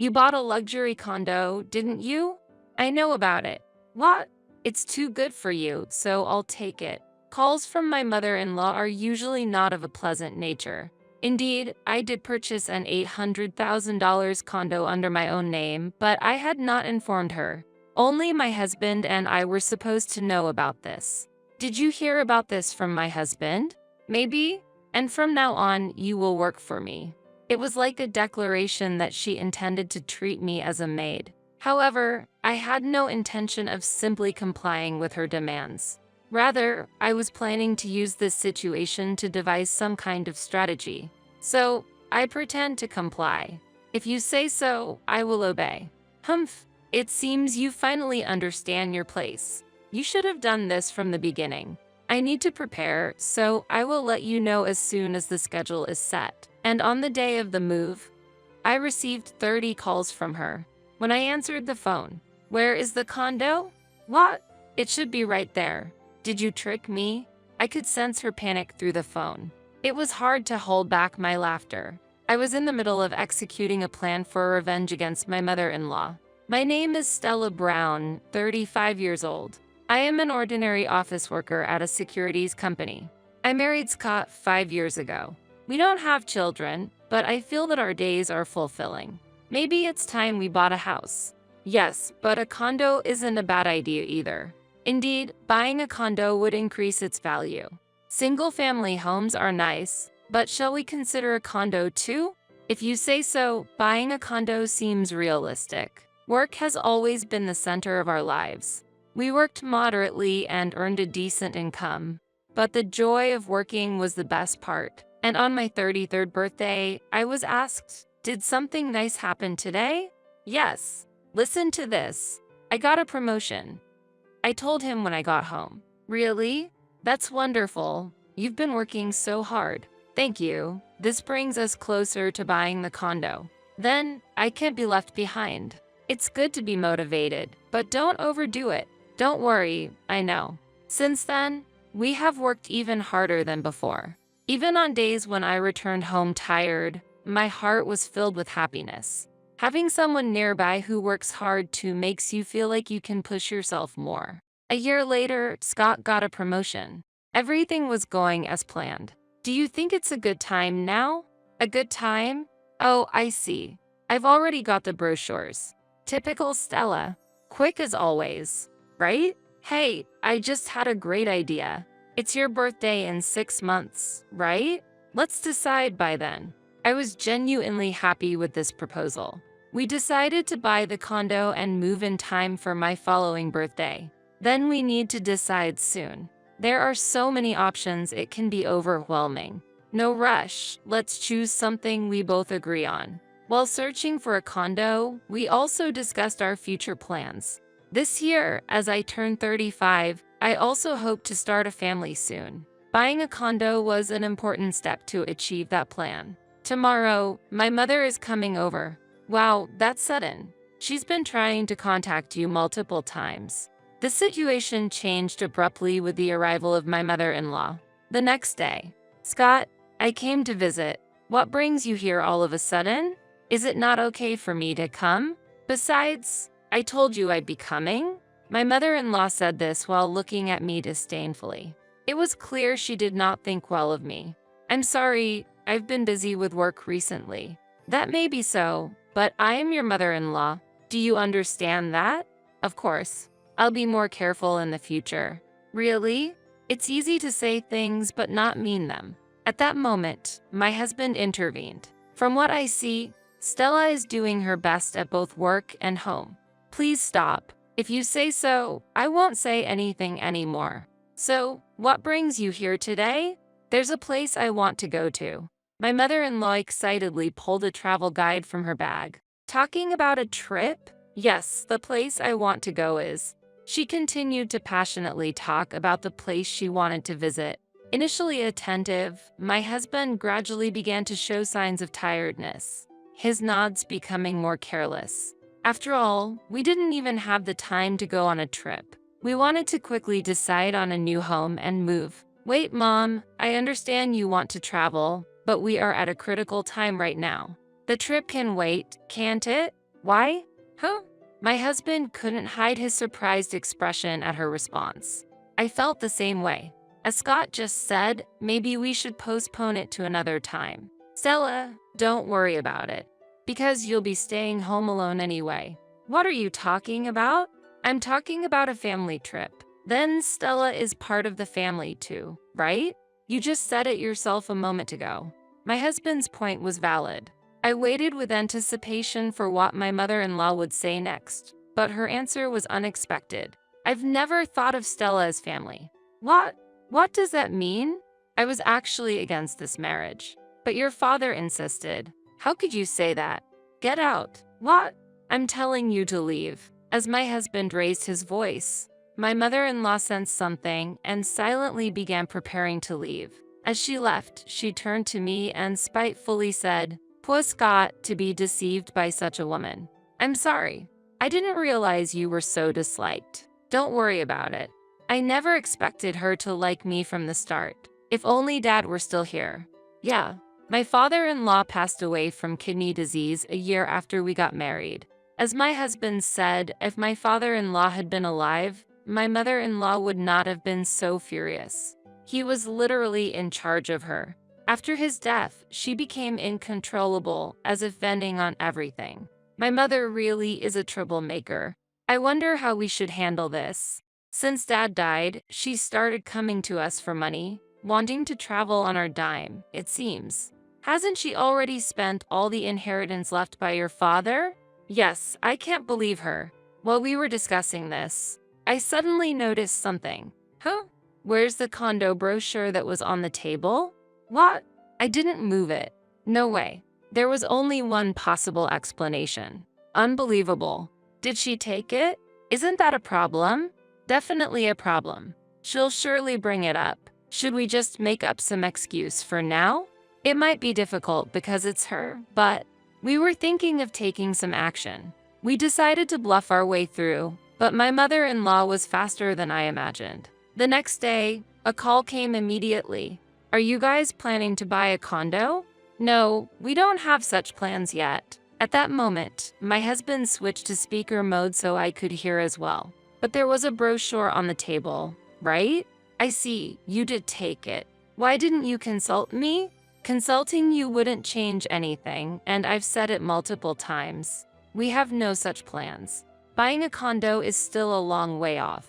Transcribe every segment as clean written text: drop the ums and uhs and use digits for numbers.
You bought a luxury condo, didn't you? I know about it. What? It's too good for you, so I'll take it. Calls from my mother-in-law are usually not of a pleasant nature. Indeed, I did purchase an $800,000 condo under my own name, but I had not informed her. Only my husband and I were supposed to know about this. Did you hear about this from my husband? Maybe? And from now on, you will work for me. It was like a declaration that she intended to treat me as a maid. However, I had no intention of simply complying with her demands. Rather, I was planning to use this situation to devise some kind of strategy. So, I pretend to comply. If you say so, I will obey. Humph, it seems you finally understand your place. You should have done this from the beginning. I need to prepare, so I will let you know as soon as the schedule is set. And on the day of the move, I received 30 calls from her. When I answered the phone, "Where is the condo?" "What? It should be right there." "Did you trick me?" I could sense her panic through the phone. It was hard to hold back my laughter. I was in the middle of executing a plan for revenge against my mother-in-law. My name is Stella Brown, 35 years old. I am an ordinary office worker at a securities company. I married Scott 5 years ago. We don't have children, but I feel that our days are fulfilling. Maybe it's time we bought a house. Yes, but a condo isn't a bad idea either. Indeed, buying a condo would increase its value. Single-family homes are nice, but shall we consider a condo too? If you say so, buying a condo seems realistic. Work has always been the center of our lives. We worked moderately and earned a decent income, but the joy of working was the best part. And on my 33rd birthday, I was asked, "Did something nice happen today?" Yes. Listen to this. I got a promotion. I told him when I got home. Really? That's wonderful. You've been working so hard. Thank you. This brings us closer to buying the condo. Then, I can't be left behind. It's good to be motivated, but don't overdo it. Don't worry, I know. Since then, we have worked even harder than before. Even on days when I returned home tired, my heart was filled with happiness. Having someone nearby who works hard too makes you feel like you can push yourself more. A year later, Scott got a promotion. Everything was going as planned. Do you think it's a good time now? A good time? Oh, I see. I've already got the brochures. Typical Stella. Quick as always, right? Hey, I just had a great idea. It's your birthday in 6 months, right? Let's decide by then. I was genuinely happy with this proposal. We decided to buy the condo and move in time for my following birthday. Then we need to decide soon. There are so many options it can be overwhelming. No rush, let's choose something we both agree on. While searching for a condo, we also discussed our future plans. This year, as I turn 35, I also hope to start a family soon. Buying a condo was an important step to achieve that plan. Tomorrow, my mother is coming over. Wow, that's sudden. She's been trying to contact you multiple times. The situation changed abruptly with the arrival of my mother-in-law. The next day, "Scott, I came to visit. What brings you here all of a sudden? Is it not okay for me to come? Besides, I told you I'd be coming." My mother-in-law said this while looking at me disdainfully. It was clear she did not think well of me. "I'm sorry, I've been busy with work recently." "That may be so, but I am your mother-in-law. Do you understand that?" "Of course. I'll be more careful in the future." "Really? It's easy to say things but not mean them." At that moment, my husband intervened. "From what I see, Stella is doing her best at both work and home. Please stop. If you say so, I won't say anything anymore." "So, what brings you here today?" "There's a place I want to go to." My mother-in-law excitedly pulled a travel guide from her bag. "Talking about a trip?" "Yes, the place I want to go is." She continued to passionately talk about the place she wanted to visit. Initially attentive, my husband gradually began to show signs of tiredness, his nods becoming more careless. After all, we didn't even have the time to go on a trip. We wanted to quickly decide on a new home and move. "Wait, Mom, I understand you want to travel, but we are at a critical time right now. The trip can wait, can't it?" Why? Huh? My husband couldn't hide his surprised expression at her response. I felt the same way. As Scott just said, maybe we should postpone it to another time. Stella, don't worry about it. Because you'll be staying home alone anyway. What are you talking about? I'm talking about a family trip. Then Stella is part of the family too, right? You just said it yourself a moment ago. My husband's point was valid. I waited with anticipation for what my mother-in-law would say next, but her answer was unexpected. I've never thought of Stella as family. What? What does that mean? I was actually against this marriage. But your father insisted. How could you say that? Get out. What? I'm telling you to leave. As my husband raised his voice, my mother-in-law sensed something and silently began preparing to leave. As she left, she turned to me and spitefully said, "Poor Scott, to be deceived by such a woman. I'm sorry. I didn't realize you were so disliked. Don't worry about it. I never expected her to like me from the start. If only Dad were still here." Yeah, my father-in-law passed away from kidney disease a year after we got married. As my husband said, if my father-in-law had been alive, my mother-in-law would not have been so furious. He was literally in charge of her. After his death, she became uncontrollable, as if venting on everything. My mother really is a troublemaker. I wonder how we should handle this. Since Dad died, she started coming to us for money, wanting to travel on our dime, it seems. Hasn't she already spent all the inheritance left by your father? Yes, I can't believe her. While we were discussing this, I suddenly noticed something. Huh? Where's the condo brochure that was on the table? What? I didn't move it. No way. There was only one possible explanation. Unbelievable. Did she take it? Isn't that a problem? Definitely a problem. She'll surely bring it up. Should we just make up some excuse for now? It might be difficult because it's her, but we were thinking of taking some action. We decided to bluff our way through, but my mother-in-law was faster than I imagined. The next day, a call came immediately. Are you guys planning to buy a condo? No, we don't have such plans yet. At that moment, my husband switched to speaker mode so I could hear as well. But there was a brochure on the table, right? I see, you did take it. Why didn't you consult me? Consulting you wouldn't change anything, and I've said it multiple times. We have no such plans. Buying a condo is still a long way off.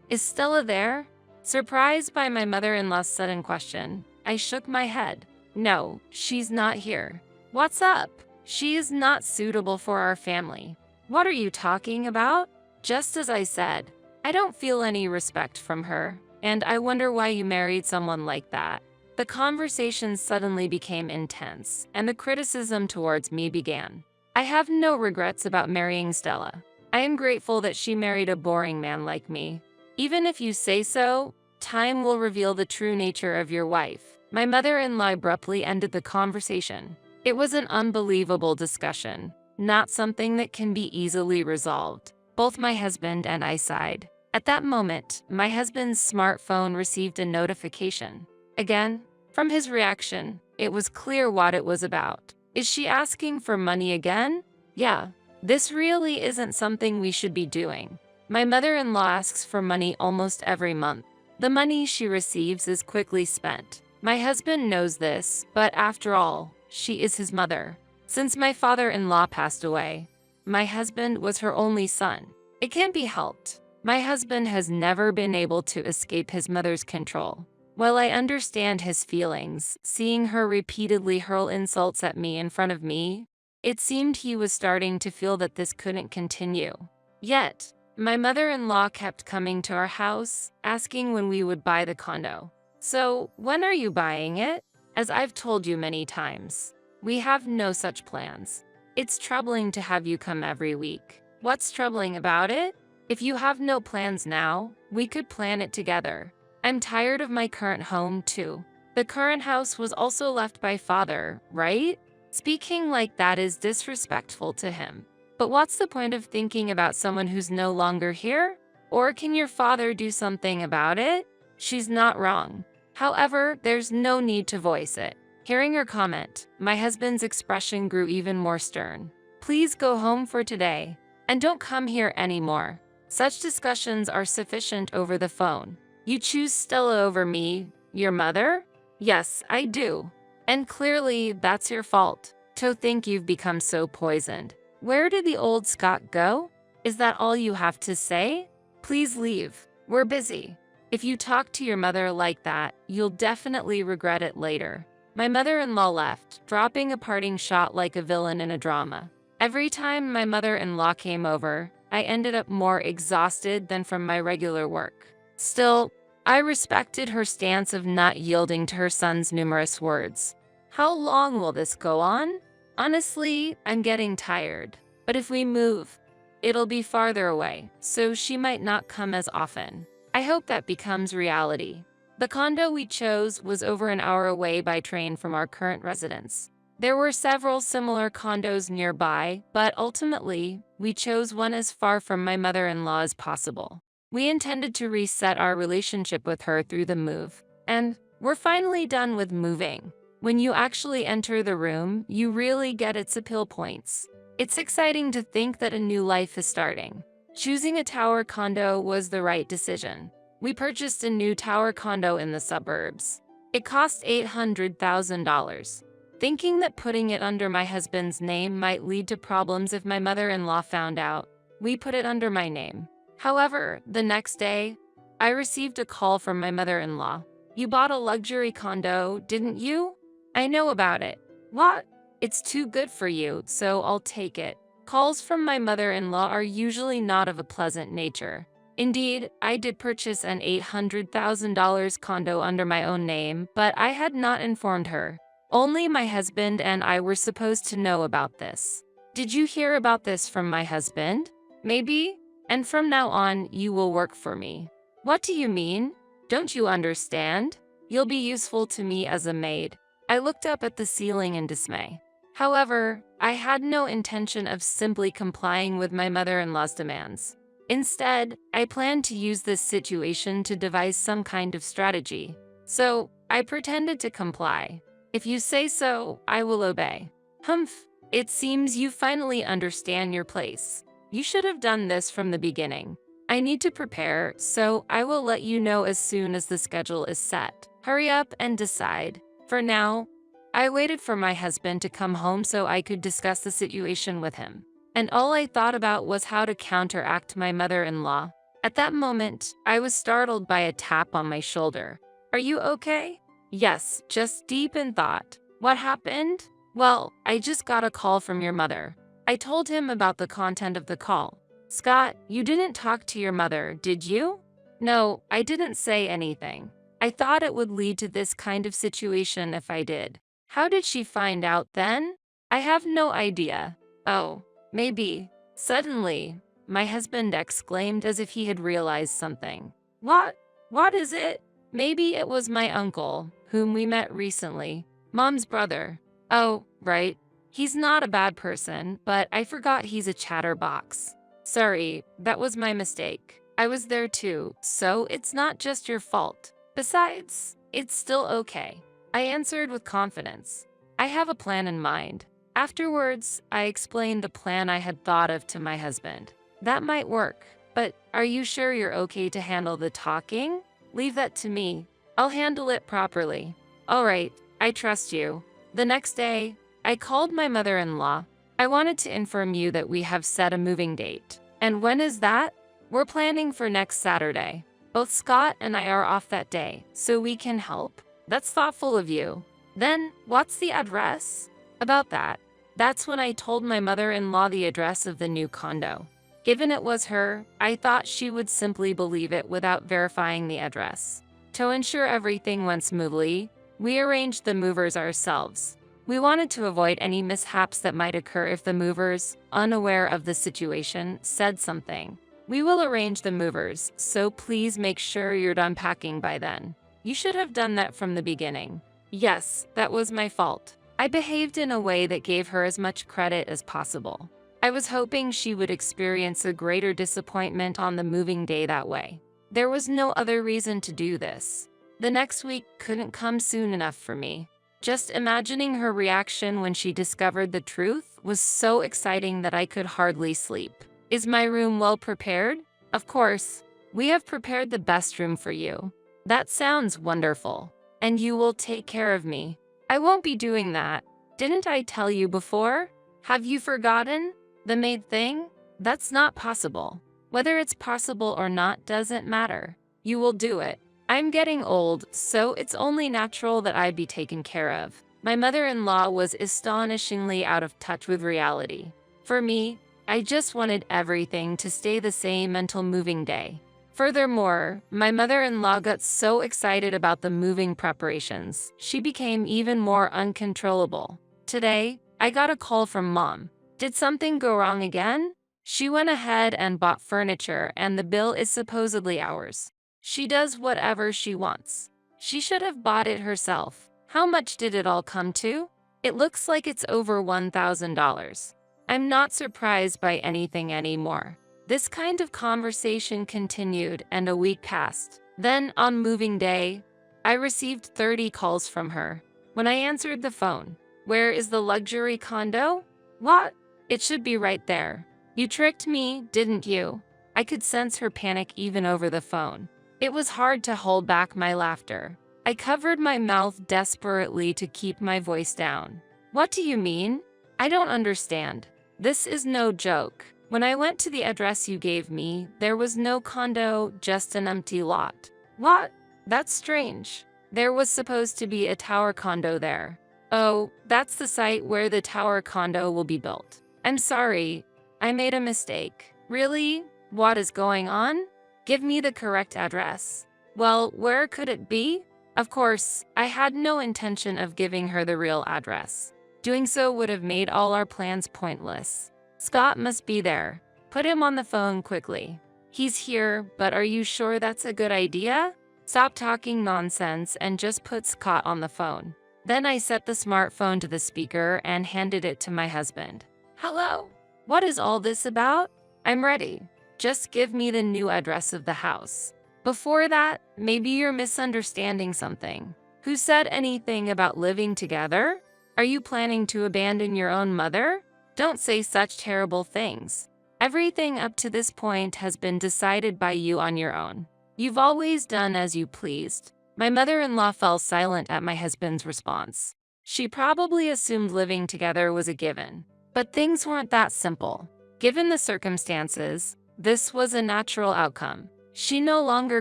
Is Stella there? Surprised by my mother-in-law's sudden question, I shook my head. No, she's not here. What's up? She is not suitable for our family. What are you talking about? Just as I said, I don't feel any respect from her, and I wonder why you married someone like that. The conversation suddenly became intense, and the criticism towards me began. I have no regrets about marrying Stella. I am grateful that she married a boring man like me. Even if you say so, time will reveal the true nature of your wife. My mother-in-law abruptly ended the conversation. It was an unbelievable discussion, not something that can be easily resolved. Both my husband and I sighed. At that moment, my husband's smartphone received a notification. Again, from his reaction, it was clear what it was about. Is she asking for money again? Yeah, this really isn't something we should be doing. My mother-in-law asks for money almost every month. The money she receives is quickly spent. My husband knows this, but after all, she is his mother. Since my father-in-law passed away, my husband was her only son. It can't be helped. My husband has never been able to escape his mother's control. While I understand his feelings, seeing her repeatedly hurl insults at me in front of me, it seemed he was starting to feel that this couldn't continue. Yet, my mother-in-law kept coming to our house, asking when we would buy the condo. So, when are you buying it? As I've told you many times, we have no such plans. It's troubling to have you come every week. What's troubling about it? If you have no plans now, we could plan it together. I'm tired of my current home too. The current house was also left by father, right? Speaking like that is disrespectful to him. But what's the point of thinking about someone who's no longer here? Or can your father do something about it? She's not wrong. However, there's no need to voice it. Hearing her comment, my husband's expression grew even more stern. Please go home for today. And don't come here anymore. Such discussions are sufficient over the phone. You choose Stella over me, your mother? Yes, I do. And clearly, that's your fault. To think you've become so poisoned. Where did the old Scott go? Is that all you have to say? Please leave. We're busy. If you talk to your mother like that, you'll definitely regret it later. My mother-in-law left, dropping a parting shot like a villain in a drama. Every time my mother-in-law came over, I ended up more exhausted than from my regular work. Still, I respected her stance of not yielding to her son's numerous words. How long will this go on? Honestly, I'm getting tired. But if we move, it'll be farther away, so she might not come as often. I hope that becomes reality. The condo we chose was over an hour away by train from our current residence. There were several similar condos nearby, but ultimately, we chose one as far from my mother-in-law as possible. We intended to reset our relationship with her through the move, and we're finally done with moving. When you actually enter the room, you really get its appeal points. It's exciting to think that a new life is starting. Choosing a tower condo was the right decision. We purchased a new tower condo in the suburbs. It cost $800,000. Thinking that putting it under my husband's name might lead to problems if my mother-in-law found out, we put it under my name. However, the next day, I received a call from my mother-in-law. You bought a luxury condo, didn't you? I know about it. What? It's too good for you, so I'll take it. Calls from my mother-in-law are usually not of a pleasant nature. Indeed, I did purchase an $800,000 condo under my own name, but I had not informed her. Only my husband and I were supposed to know about this. Did you hear about this from my husband? Maybe? And from now on, you will work for me. What do you mean? Don't you understand? You'll be useful to me as a maid. I looked up at the ceiling in dismay. However, I had no intention of simply complying with my mother-in-law's demands. Instead, I planned to use this situation to devise some kind of strategy. So, I pretended to comply. If you say so, I will obey. Humph, it seems you finally understand your place. You should have done this from the beginning. I need to prepare, so I will let you know as soon as the schedule is set. Hurry up and decide. For now, I waited for my husband to come home so I could discuss the situation with him. And all I thought about was how to counteract my mother-in-law. At that moment, I was startled by a tap on my shoulder. Are you okay? Yes, just deep in thought. What happened? Well, I just got a call from your mother. I told him about the content of the call. Scott, you didn't talk to your mother, did you? No, I didn't say anything. I thought it would lead to this kind of situation if I did. How did she find out then? I have no idea. Oh, maybe. Suddenly, my husband exclaimed as if he had realized something. What? What is it? Maybe it was my uncle, whom we met recently. Mom's brother. Oh, right. He's not a bad person, but I forgot he's a chatterbox. Sorry, that was my mistake. I was there too, so it's not just your fault. Besides, it's still okay. I answered with confidence. I have a plan in mind. Afterwards, I explained the plan I had thought of to my husband. That might work, but are you sure you're okay to handle the talking? Leave that to me. I'll handle it properly. All right, I trust you. The next day, I called my mother-in-law. I wanted to inform you that we have set a moving date. And when is that? We're planning for next Saturday. Both Scott and I are off that day, so we can help. That's thoughtful of you. Then, what's the address? About that. That's when I told my mother-in-law the address of the new condo. Given it was her, I thought she would simply believe it without verifying the address. To ensure everything went smoothly, we arranged the movers ourselves. We wanted to avoid any mishaps that might occur if the movers, unaware of the situation, said something. We will arrange the movers, so please make sure you're done packing by then. You should have done that from the beginning. Yes, that was my fault. I behaved in a way that gave her as much credit as possible. I was hoping she would experience a greater disappointment on the moving day that way. There was no other reason to do this. The next week couldn't come soon enough for me. Just imagining her reaction when she discovered the truth was so exciting that I could hardly sleep. Is my room well prepared? Of course. We have prepared the best room for you. That sounds wonderful. And you will take care of me. I won't be doing that. Didn't I tell you before? Have you forgotten? The maid thing? That's not possible. Whether it's possible or not doesn't matter. You will do it. I'm getting old, so it's only natural that I be taken care of. My mother-in-law was astonishingly out of touch with reality. For me, I just wanted everything to stay the same until moving day. Furthermore, my mother-in-law got so excited about the moving preparations, she became even more uncontrollable. Today, I got a call from Mom. Did something go wrong again? She went ahead and bought furniture and the bill is supposedly ours. She does whatever she wants. She should have bought it herself. How much did it all come to? It looks like it's over $1,000. I'm not surprised by anything anymore. This kind of conversation continued and a week passed. Then, on moving day, I received 30 calls from her. When I answered the phone, "Where is the luxury condo?" "What? It should be right there." "You tricked me, didn't you?" I could sense her panic even over the phone. It was hard to hold back my laughter. I covered my mouth desperately to keep my voice down. "What do you mean? I don't understand. This is no joke. When I went to the address you gave me, there was no condo, just an empty lot." "What? That's strange. There was supposed to be a tower condo there." "Oh, that's the site where the tower condo will be built. I'm sorry. I made a mistake." "Really? What is going on? Give me the correct address." "Well, where could it be?" Of course, I had no intention of giving her the real address. Doing so would have made all our plans pointless. "Scott must be there. Put him on the phone quickly." "He's here, but are you sure that's a good idea?" "Stop talking nonsense and just put Scott on the phone." Then I set the smartphone to the speaker and handed it to my husband. "Hello? What is all this about?" "I'm ready. Just give me the new address of the house." "Before that, maybe you're misunderstanding something. Who said anything about living together? Are you planning to abandon your own mother? Don't say such terrible things. Everything up to this point has been decided by you on your own. You've always done as you pleased." My mother-in-law fell silent at my husband's response. She probably assumed living together was a given. But things weren't that simple. Given the circumstances, this was a natural outcome. She no longer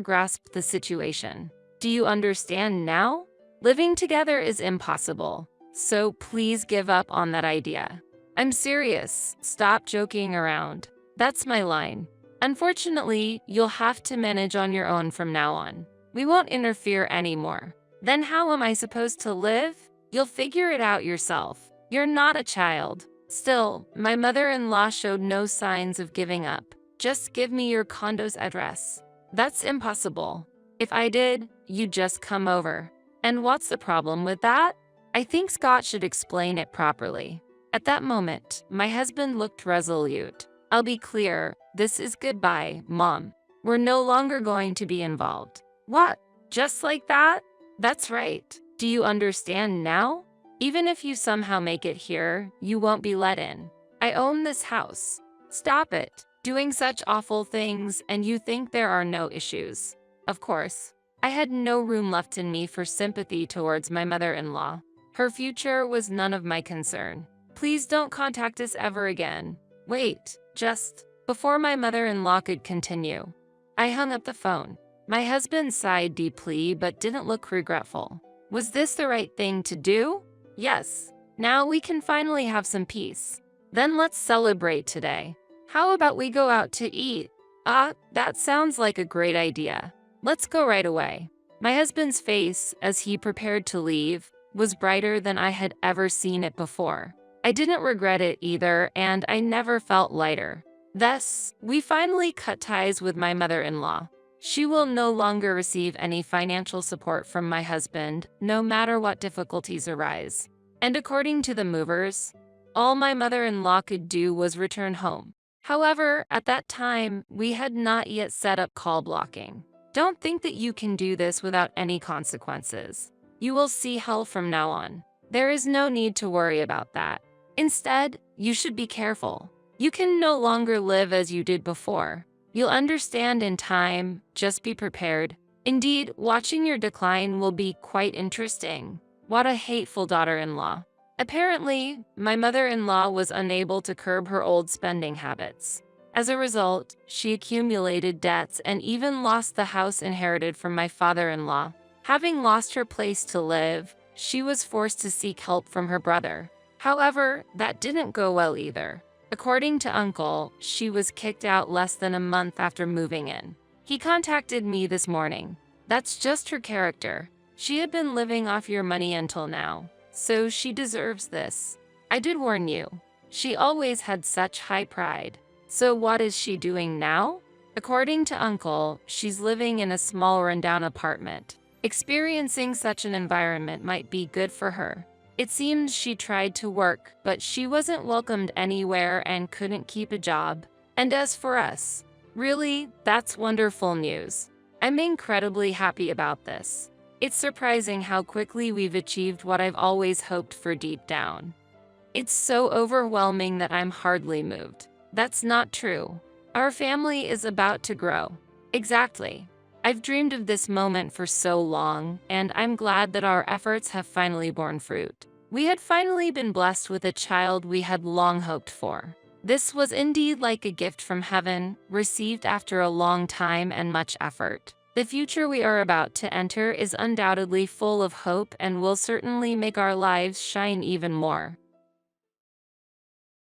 grasped the situation. "Do you understand now? Living together is impossible. So please give up on that idea." "I'm serious. Stop joking around." That's my line. "Unfortunately, you'll have to manage on your own from now on. We won't interfere anymore." "Then how am I supposed to live?" "You'll figure it out yourself. You're not a child." Still, my mother-in-law showed no signs of giving up. "Just give me your condo's address." "That's impossible. If I did, you'd just come over." "And what's the problem with that?" I think Scott should explain it properly. At that moment, my husband looked resolute. "I'll be clear, this is goodbye, Mom. We're no longer going to be involved." "What? Just like that?" "That's right. Do you understand now? Even if you somehow make it here, you won't be let in. I own this house." "Stop it. Doing such awful things, and you think there are no issues." Of course, I had no room left in me for sympathy towards my mother-in-law. Her future was none of my concern. "Please don't contact us ever again." "Wait, just..." Before my mother-in-law could continue, I hung up the phone. My husband sighed deeply but didn't look regretful. Was this the right thing to do? Yes. Now we can finally have some peace. Then let's celebrate today. How about we go out to eat? That sounds like a great idea. Let's go right away. My husband's face, as he prepared to leave, was brighter than I had ever seen it before. I didn't regret it either, and I never felt lighter. Thus, we finally cut ties with my mother-in-law. She will no longer receive any financial support from my husband, no matter what difficulties arise. And according to the movers, all my mother-in-law could do was return home. However, at that time, we had not yet set up call blocking. Don't think that you can do this without any consequences. You will see hell from now on. There is no need to worry about that. Instead, you should be careful. You can no longer live as you did before. You'll understand in time, just be prepared. Indeed, watching your decline will be quite interesting. What a hateful daughter-in-law. Apparently, my mother-in-law was unable to curb her old spending habits. As a result, she accumulated debts and even lost the house inherited from my father-in-law. Having lost her place to live, she was forced to seek help from her brother. However, that didn't go well either. According to Uncle, she was kicked out less than a month after moving in. He contacted me this morning. That's just her character. She had been living off your money until now, so she deserves this. I did warn you. She always had such high pride. So what is she doing now? According to Uncle, she's living in a small rundown apartment. Experiencing such an environment might be good for her. It seems she tried to work, but she wasn't welcomed anywhere and couldn't keep a job. And as for us, really, that's wonderful news. I'm incredibly happy about this. It's surprising how quickly we've achieved what I've always hoped for deep down. It's so overwhelming that I'm hardly moved. That's not true. Our family is about to grow. Exactly. I've dreamed of this moment for so long, and I'm glad that our efforts have finally borne fruit. We had finally been blessed with a child we had long hoped for. This was indeed like a gift from heaven, received after a long time and much effort. The future we are about to enter is undoubtedly full of hope and will certainly make our lives shine even more.